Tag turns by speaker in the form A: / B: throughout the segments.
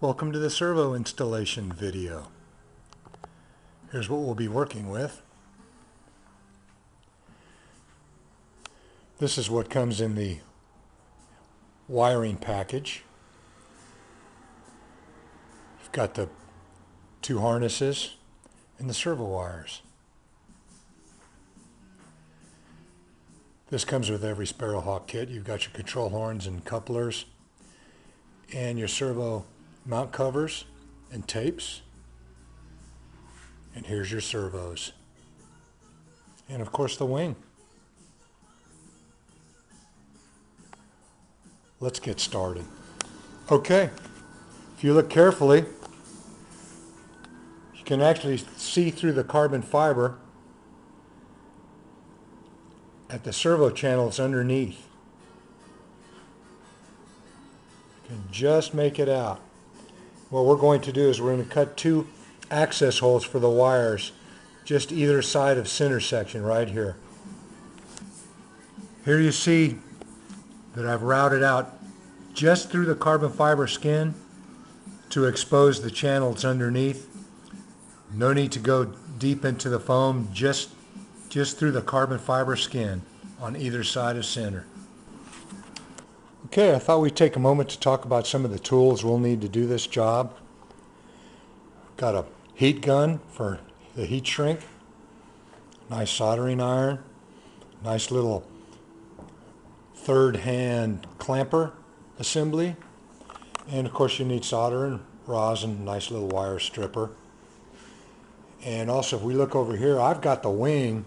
A: Welcome to the servo installation video. Here's what we'll be working with. This is what comes in the wiring package. You've got the two harnesses and the servo wires. This comes with every Sparrowhawk kit. You've got your control horns and couplers and your servo mount covers and tapes. And here's your servos. And of course the wing. Let's get started. Okay, if you look carefully, you can actually see through the carbon fiber at the servo channels underneath. You can just make it out. What we're going to do is we're going to cut two access holes for the wires just either side of center section right here. Here you see that I've routed out just through the carbon fiber skin to expose the channels underneath. No need to go deep into the foam, just through the carbon fiber skin on either side of center. Okay, I thought we'd take a moment to talk about some of the tools we'll need to do this job. Got a heat gun for the heat shrink, nice soldering iron, nice little third hand clamper assembly, and of course you need solder and rosin, nice little wire stripper. And also if we look over here, I've got the wing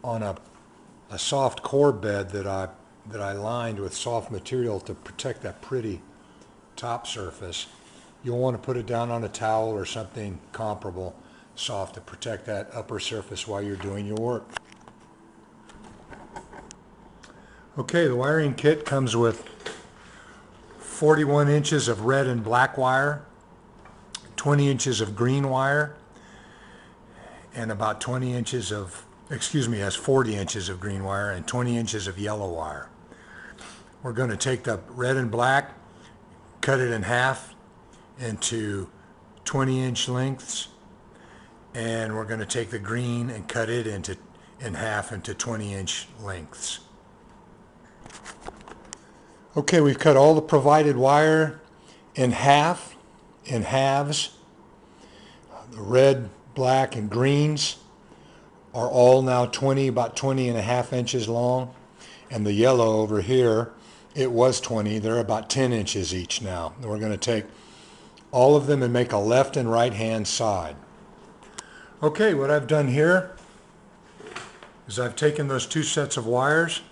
A: on a soft core bed that I lined with soft material to protect that pretty top surface. You'll want to put it down on a towel or something comparable soft to protect that upper surface while you're doing your work. Okay, the wiring kit comes with 41 inches of red and black wire, 20 inches of green wire, and about 20 inches of, has 40 inches of green wire and 20 inches of yellow wire. We're going to take the red and black, cut it in half into 20-inch lengths, and we're going to take the green and cut it in half into 20-inch lengths. Okay, we've cut all the provided wire in halves. The red, black, and greens are all now about 20 and a half inches long, and the yellow over here, it was 20, they're about 10 inches each now. And we're going to take all of them and make a left and right hand side. Okay, what I've done here is I've taken those two sets of wires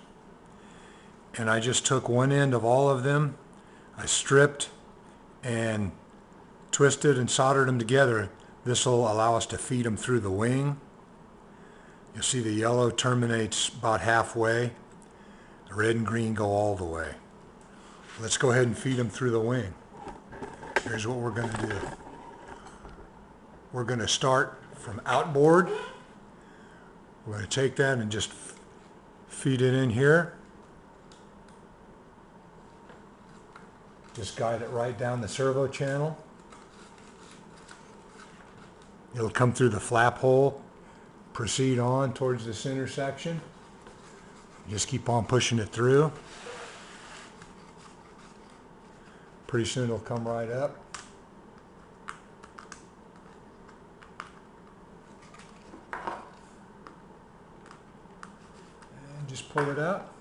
A: and I just took one end of all of them, I stripped and twisted and soldered them together. This will allow us to feed them through the wing. You'll see the yellow terminates about halfway. The red and green go all the way. Let's go ahead and feed them through the wing. Here's what we're going to do. We're going to start from outboard. We're going to take that and just feed it in here. Just guide it right down the servo channel. It'll come through the flap hole, proceed on towards the center section. Just keep on pushing it through. Pretty soon it'll come right up. And just pull it out.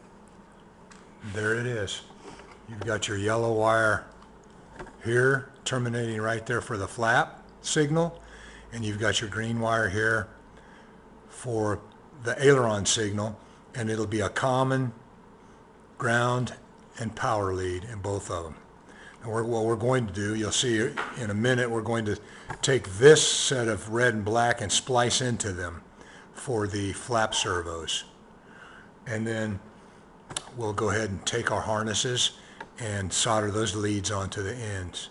A: There it is. You've got your yellow wire here terminating right there for the flap signal, and you've got your green wire here for the aileron signal, and it'll be a common ground and power lead in both of them. And what we're going to do, you'll see in a minute, we're going to take this set of red and black and splice into them for the flap servos. And then we'll go ahead and take our harnesses and solder those leads onto the ends.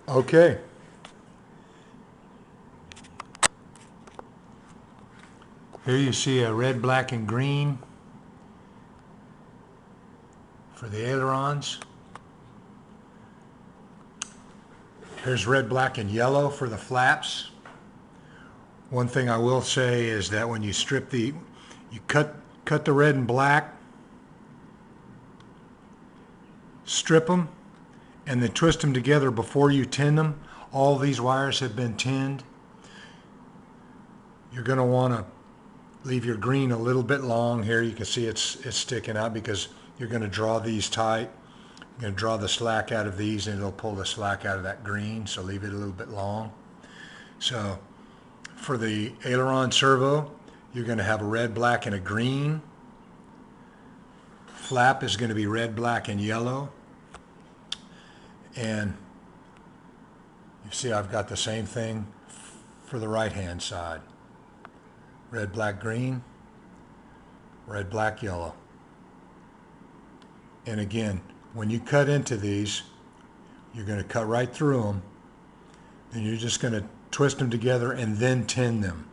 A: Okay. Here you see a red, black, and green for the ailerons. Here's red, black, and yellow for the flaps. One thing I will say is that when you strip you cut the red and black, strip them, and then twist them together before you tin them. All these wires have been tinned. You're going to want to leave your green a little bit long here. You can see it's sticking out because you're going to draw these tight. You're going to draw the slack out of these and it'll pull the slack out of that green, so leave it a little bit long. So for the aileron servo, you're going to have a red, black, and a green. Flap is going to be red, black, and yellow. And you see I've got the same thing for the right hand side. Red, black, green, red, black, yellow. And again, when you cut into these, you're going to cut right through them, and you're just going to twist them together and then tin them.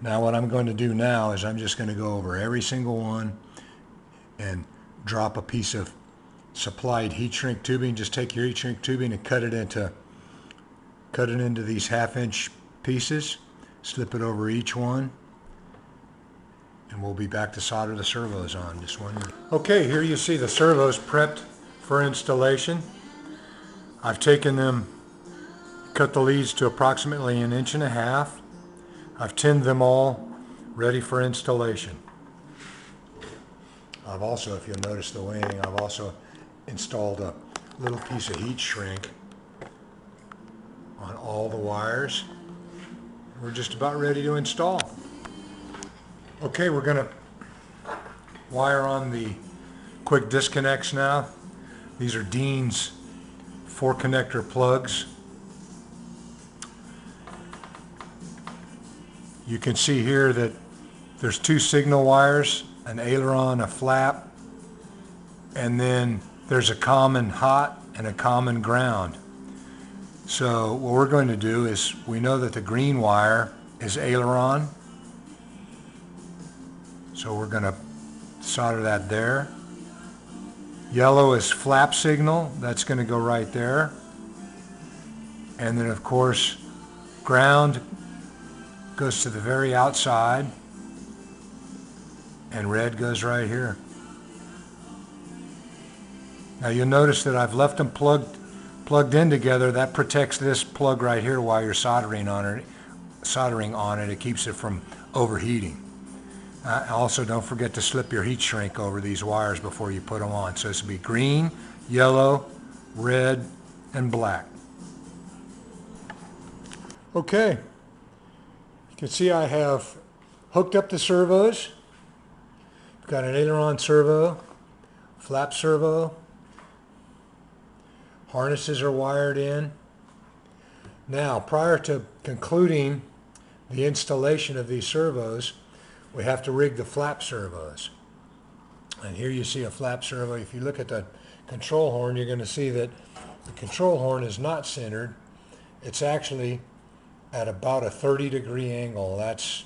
A: Now what I'm going to do now is I'm just going to go over every single one and drop a piece of supplied heat shrink tubing. Just take your heat shrink tubing and cut it into these 1/2-inch pieces. Slip it over each one. And we'll be back to solder the servos on. Just one minute. Okay, here you see the servos prepped for installation. I've taken them, cut the leads to approximately 1.5 inches. I've tinned them all, ready for installation. I've also, if you'll notice the wing, I've also installed a little piece of heat shrink on all the wires. We're just about ready to install. Okay, we're going to wire on the quick disconnects now. These are Dean's 4-connector plugs. You can see here that there's 2 signal wires, an aileron, a flap, and then there's a common hot and a common ground. So what we're going to do is, we know that the green wire is aileron, so we're going to solder that there. Yellow is flap signal, that's going to go right there. And then of course ground goes to the very outside, and red goes right here. Now you'll notice that I've left them plugged in together. That protects this plug right here while you're soldering on it. It keeps it from overheating. Also, don't forget to slip your heat shrink over these wires before you put them on. So this will be green, yellow, red, and black. Okay, you can see I have hooked up the servos. We've got an aileron servo, flap servo. Harnesses are wired in. Now, prior to concluding the installation of these servos, we have to rig the flap servos. And here you see a flap servo. If you look at the control horn, you're going to see that the control horn is not centered. It's actually at about a 30-degree angle. That's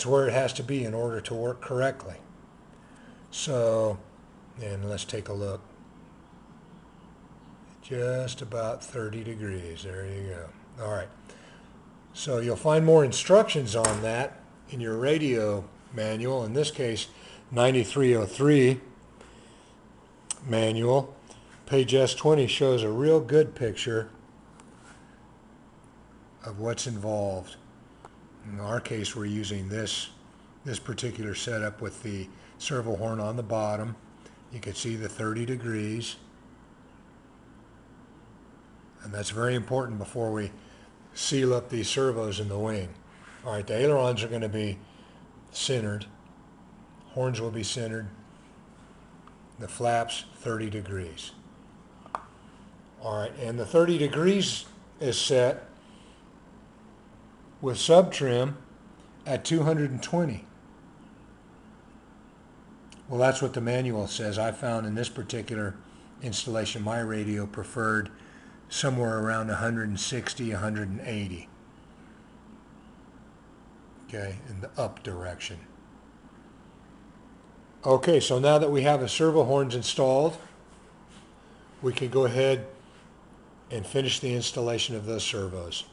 A: where it has to be in order to work correctly. So, and let's take a look. Just about 30 degrees. There you go. All right. So you'll find more instructions on that in your radio manual. In this case, 9303 manual. Page S20 shows a real good picture of what's involved. In our case, we're using this particular setup with the servo horn on the bottom. You can see the 30 degrees. And that's very important before we seal up these servos in the wing. All right, the ailerons are going to be centered. Horns will be centered. The flaps, 30 degrees. All right, and the 30 degrees is set with sub trim at 220. Well, that's what the manual says. I found in this particular installation, my radio preferred somewhere around 160, 180. Okay, in the up direction. Okay, so now that we have the servo horns installed, we can go ahead and finish the installation of those servos.